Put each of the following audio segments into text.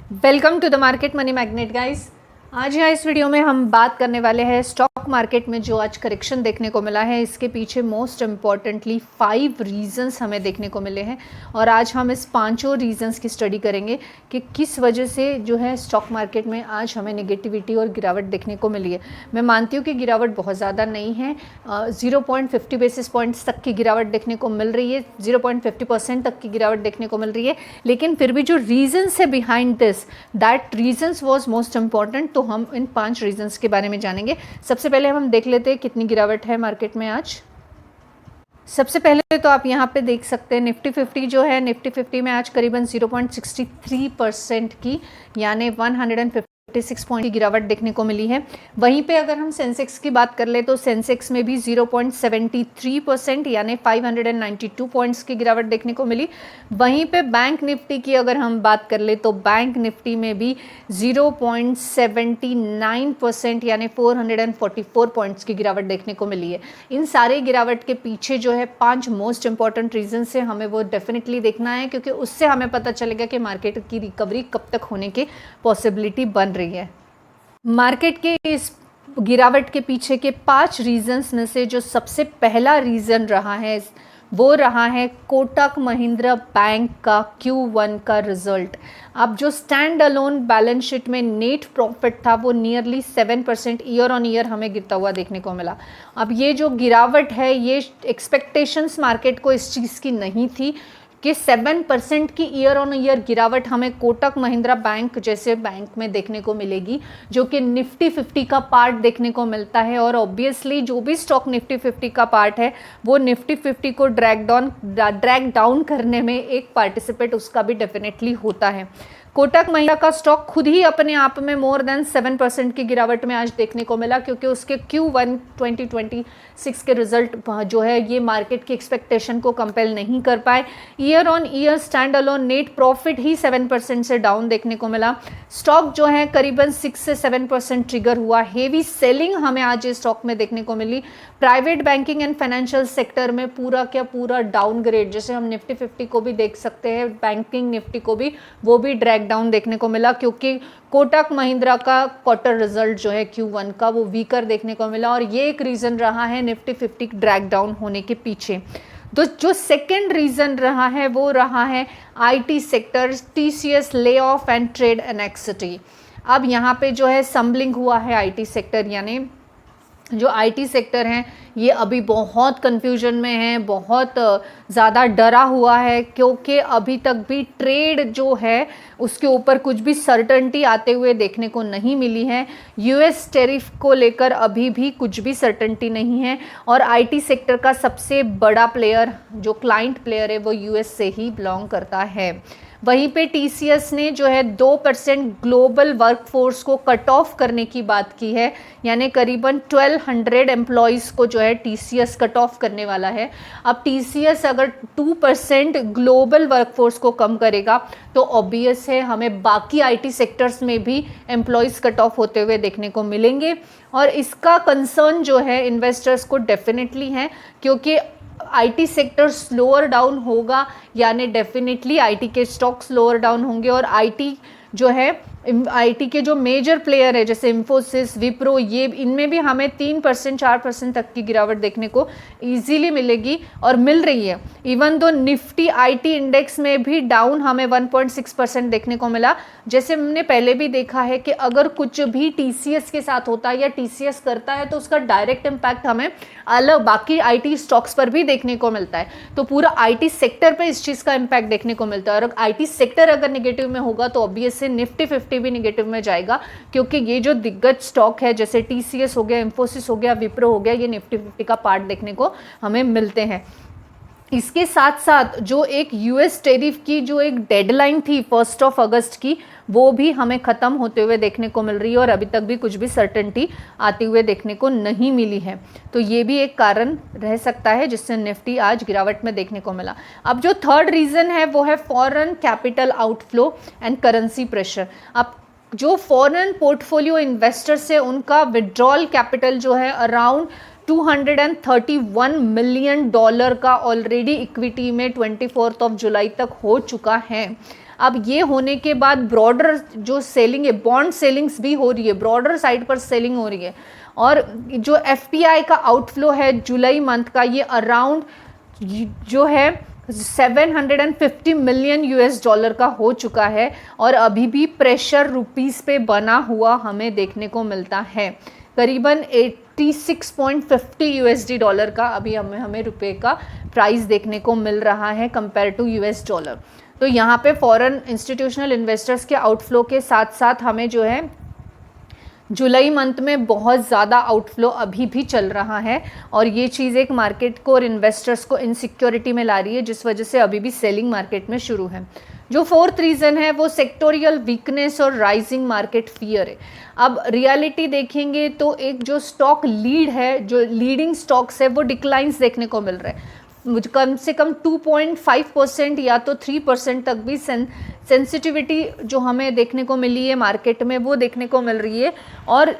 Welcome to the Market Money Magnet guys. आज यहाँ इस वीडियो में हम बात करने वाले हैं स्टॉक मार्केट में जो आज करेक्शन देखने को मिला है, इसके पीछे मोस्ट इम्पॉर्टेंटली 5 रीजंस हमें देखने को मिले हैं और आज हम इस पांचों रीजंस की स्टडी करेंगे कि किस वजह से जो है स्टॉक मार्केट में आज हमें नेगेटिविटी और गिरावट देखने को मिली है। मैं मानती हूँ कि गिरावट बहुत ज़्यादा नहीं है, 0.50 बेसिस पॉइंट्स तक की गिरावट देखने को मिल रही है, 0.50% तक की गिरावट देखने को मिल रही है, लेकिन फिर भी जो रीजंस है behind this, that reasons was most important. तो हम इन 5 रीजंस के बारे में जानेंगे। सबसे पहले हम देख लेते हैं कितनी गिरावट है मार्केट में आज। सबसे पहले तो आप यहाँ पे देख सकते हैं निफ्टी 50 जो है, निफ्टी 50 में आज करीबन 0.63% की यानी 156 पॉइंट की गिरावट देखने को मिली है। वहीं पे अगर हम सेंसेक्स की बात कर ले तो सेंसेक्स में भी 0.73% यानी 592 पॉइंट्स की गिरावट देखने को मिली। वहीं पे बैंक निफ्टी की अगर हम बात कर ले तो बैंक निफ्टी में भी 0.79% यानी 444 पॉइंट्स की गिरावट देखने को मिली है। इन सारे गिरावट के पीछे जो है 5 मोस्ट इंपॉर्टेंट रीजन से हमें वो डेफिनेटली देखना है, क्योंकि उससे हमें पता चलेगा कि मार्केट की रिकवरी कब तक होने की पॉसिबिलिटी बन रही है। मार्केट के इस गिरावट के पीछे के 5 रीजंस में से जो सबसे पहला रीजन रहा है वो रहा है कोटक महिंद्रा बैंक का Q1 का रिजल्ट। अब जो स्टैंड अलोन बैलेंस शीट में नेट प्रॉफिट था वो नियरली 7% ईयर ऑन ईयर हमें गिरता हुआ देखने को मिला। अब ये जो गिरावट है ये एक्सपेक्टेशंस मार्केट को इस चीज़ की नहीं थी कि 7% की ईयर ऑन ईयर गिरावट हमें कोटक महिंद्रा बैंक जैसे बैंक में देखने को मिलेगी, जो कि निफ्टी 50 का पार्ट देखने को मिलता है। और ऑब्वियसली जो भी स्टॉक निफ्टी 50 का पार्ट है वो निफ्टी 50 को ड्रैग डाउन करने में एक पार्टिसिपेट उसका भी डेफिनेटली होता है। कोटक महिंद्रा का स्टॉक खुद ही अपने आप में मोर देन 7% की गिरावट में आज देखने को मिला, क्योंकि उसके Q1 2026 के रिजल्ट जो है ये मार्केट की एक्सपेक्टेशन को कंपेल नहीं कर पाए। Year on year standalone net profit ही 7% से डाउन देखने को मिला। स्टॉक जो है करीबन 6 से 7% ट्रिगर हुआ। हेवी सेलिंग हमें आज इस स्टॉक में देखने को मिली। Private banking and financial sector में पूरा क्या पूरा डाउनग्रेड, जैसे हम निफ्टी 50 को भी देख सकते हैं, बैंकिंग निफ्टी को भी वो भी ड्रैग डाउन देखने को मिला, क्योंकि कोटक महिंद्रा का क्वार्टर रिजल्ट जो है Q1 का वो वीकर देखने को मिला और ये एक रीजन रहा है निफ्टी 50 ड्रैग डाउन होने के पीछे। तो जो सेकंड रीजन रहा है वो रहा है IT sector, TCS lay off and trade anxiety. अब यहाँ पे जो है सम्बलिंग हुआ है आईटी सेक्टर, यानी जो आईटी सेक्टर हैं ये अभी बहुत कंफ्यूजन में है, बहुत ज़्यादा डरा हुआ है, क्योंकि अभी तक भी ट्रेड जो है उसके ऊपर कुछ भी सर्टेनिटी आते हुए देखने को नहीं मिली है। यूएस टैरिफ को लेकर अभी भी कुछ भी सर्टेनिटी नहीं है और आईटी सेक्टर का सबसे बड़ा प्लेयर जो क्लाइंट प्लेयर है वो यूएस से ही बिलोंग करता है। वहीं पे टीसीएस ने जो है 2% ग्लोबल वर्कफोर्स को कट ऑफ करने की बात की है, यानी करीबन 1200 एम्प्लॉयज़ को जो है टीसीएस कट ऑफ करने वाला है। अब टीसीएस अगर 2% ग्लोबल वर्कफोर्स को कम करेगा तो ऑब्वियस है हमें बाकी आईटी सेक्टर्स में भी एम्प्लॉयज़ कट ऑफ होते हुए देखने को मिलेंगे और इसका कंसर्न जो है इन्वेस्टर्स को डेफिनेटली है, क्योंकि आईटी सेक्टर स्लोअर डाउन होगा यानी डेफिनेटली आईटी के स्टॉक स्लोअर डाउन होंगे और आईटी जो है आईटी के जो मेजर प्लेयर है जैसे इंफोसिस, विप्रो, ये इनमें भी हमें 3% 4% तक की गिरावट देखने को इजीली मिलेगी और मिल रही है। Even though Nifty IT index में भी डाउन हमें 1.6% देखने को मिला। जैसे हमने पहले भी देखा है कि अगर कुछ भी टीसीएस के साथ होता है या टीसीएस करता है तो उसका डायरेक्ट इम्पैक्ट हमें अलग बाकी आईटी स्टॉक्स पर भी देखने को मिलता है। तो पूरा आईटी सेक्टर पे इस चीज़ का इम्पैक्ट देखने को मिलता है और आईटी सेक्टर अगर नेगेटिव में होगा तो ऑब्वियस से निफ्टी 50 भी नेगेटिव में जाएगा, क्योंकि ये जो दिग्गज स्टॉक है जैसे टीसीएस हो गया, इंफोसिस हो गया, विप्रो हो गया, ये निफ्टी 50 का पार्ट देखने को हमें मिलते हैं। इसके साथ साथ जो एक यूएस टैरिफ की जो एक डेडलाइन थी 1 अगस्त की, वो भी हमें ख़त्म होते हुए देखने को मिल रही है और अभी तक भी कुछ भी सर्टेनिटी आते हुए देखने को नहीं मिली है। तो ये भी एक कारण रह सकता है जिससे निफ्टी आज गिरावट में देखने को मिला। अब जो थर्ड रीज़न है वो है foreign capital outflow and currency pressure. अब जो फॉरेन पोर्टफोलियो इन्वेस्टर्स है उनका विड्रॉल कैपिटल जो है अराउंड $231 मिलियन का ऑलरेडी इक्विटी में 24 जुलाई तक हो चुका है। अब ये होने के बाद ब्रॉडर जो सेलिंग है, बॉन्ड सेलिंग्स भी हो रही है, ब्रॉडर साइड पर सेलिंग हो रही है। और जो एफपीआई का आउटफ्लो है जुलाई मंथ का, ये अराउंड जो है 750 मिलियन यूएस डॉलर का हो चुका है, और अभी भी प्रेशर रुपीस पे बना हुआ हमें देखने को मिलता है। करीबन 86.50 यूएसडी डॉलर का अभी हमें रुपए का प्राइस देखने को मिल रहा है कंपेयर टू यूएस डॉलर। तो यहाँ पे फॉरेन इंस्टीट्यूशनल इन्वेस्टर्स के आउटफ्लो के साथ साथ हमें जो है जुलाई मंथ में बहुत ज़्यादा आउटफ्लो अभी भी चल रहा है, और ये चीज़ एक मार्केट को और इन्वेस्टर्स को इनसिक्योरिटी में ला रही है, जिस वजह से अभी भी सेलिंग मार्केट में शुरू है। जो फोर्थ रीज़न है वो सेक्टोरियल वीकनेस और राइजिंग मार्केट फियर है। अब रियलिटी देखेंगे तो एक जो स्टॉक लीड है, जो लीडिंग स्टॉक्स है, वो डिक्लाइंस देखने को मिल रहा है। कम से कम 2.5% या तो 3% तक भी सेंसिटिविटी जो हमें देखने को मिली है मार्केट में, वो देखने को मिल रही है। और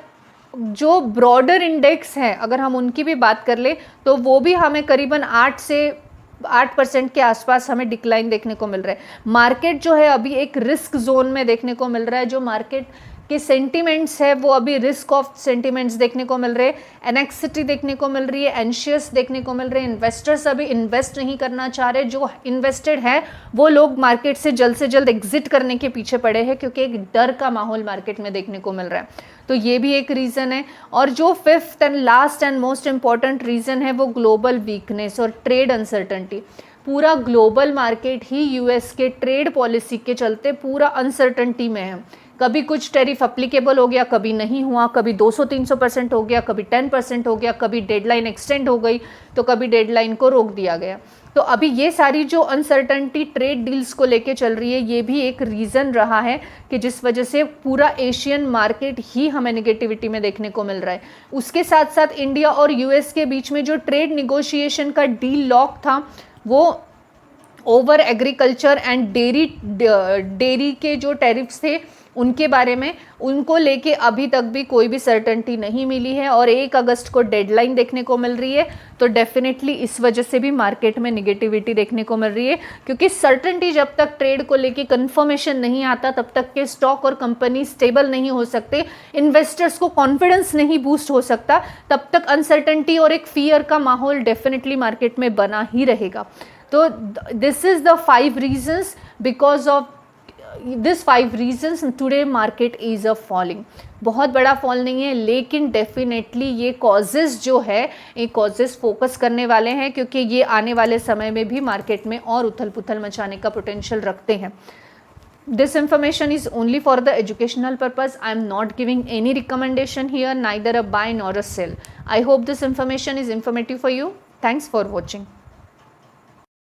जो ब्रॉडर इंडेक्स हैं, अगर हम उनकी भी बात कर ले तो वो भी हमें करीबन 8% के आसपास हमें डिक्लाइन देखने को मिल रहा है। मार्केट जो है अभी एक रिस्क जोन में देखने को मिल रहा है। जो मार्केट के सेंटिमेंट्स है वो अभी रिस्क ऑफ सेंटिमेंट्स देखने को मिल रहे हैं, एनेक्सिटी देखने को मिल रही है, एंशियस देखने को मिल रहे हैं। इन्वेस्टर्स अभी इन्वेस्ट नहीं करना चाह रहे, जो इन्वेस्टेड है वो लोग मार्केट से जल्द एग्जिट करने के पीछे पड़े हैं, क्योंकि एक डर का माहौल मार्केट में देखने को मिल रहा है। तो ये भी एक रीज़न है। और जो fifth and last and most important reason है वो ग्लोबल वीकनेस और ट्रेड अनसर्टनिटी। पूरा ग्लोबल मार्केट ही यूएस के ट्रेड पॉलिसी के चलते पूरा अनसर्टनिटी में है। कभी कुछ टैरिफ अप्लीकेबल हो गया, कभी नहीं हुआ, कभी 200-300% हो गया, कभी 10% हो गया, कभी डेडलाइन एक्सटेंड हो गई, तो कभी डेडलाइन को रोक दिया गया। तो अभी ये सारी जो अनसर्टनिटी ट्रेड डील्स को लेके चल रही है, ये भी एक रीज़न रहा है कि जिस वजह से पूरा एशियन मार्केट ही हमें नेगेटिविटी में देखने को मिल रहा है। उसके साथ साथ इंडिया और यूएस के बीच में जो ट्रेड निगोशिएशन का डील लॉक था, वो ओवर एग्रीकल्चर एंड डेयरी के जो टैरिफ्स थे उनके बारे में, उनको लेके अभी तक भी कोई भी सर्टेनिटी नहीं मिली है, और 1 अगस्त को डेडलाइन देखने को मिल रही है। तो डेफिनेटली इस वजह से भी मार्केट में निगेटिविटी देखने को मिल रही है, क्योंकि सर्टेनिटी जब तक ट्रेड को लेके कंफर्मेशन नहीं आता तब तक के स्टॉक और कंपनी स्टेबल नहीं हो सकते, इन्वेस्टर्स को कॉन्फिडेंस नहीं बूस्ट हो सकता, तब तक अनसर्टेनिटी और एक फियर का माहौल डेफिनेटली मार्केट में बना ही रहेगा। तो this is the 5 reasons, because of this 5 reasons today market is a falling. बहुत बड़ा फॉल नहीं है, लेकिन डेफिनेटली ये कॉजेज़ जो है, ये कॉजेज़ फोकस करने वाले हैं, क्योंकि ये आने वाले समय में भी मार्केट में और उथल पुथल मचाने का पोटेंशियल रखते हैं। This information is only for the educational purpose. I am not giving any recommendation here, neither a buy nor a sell. I hope this information is informative for you. Thanks for watching.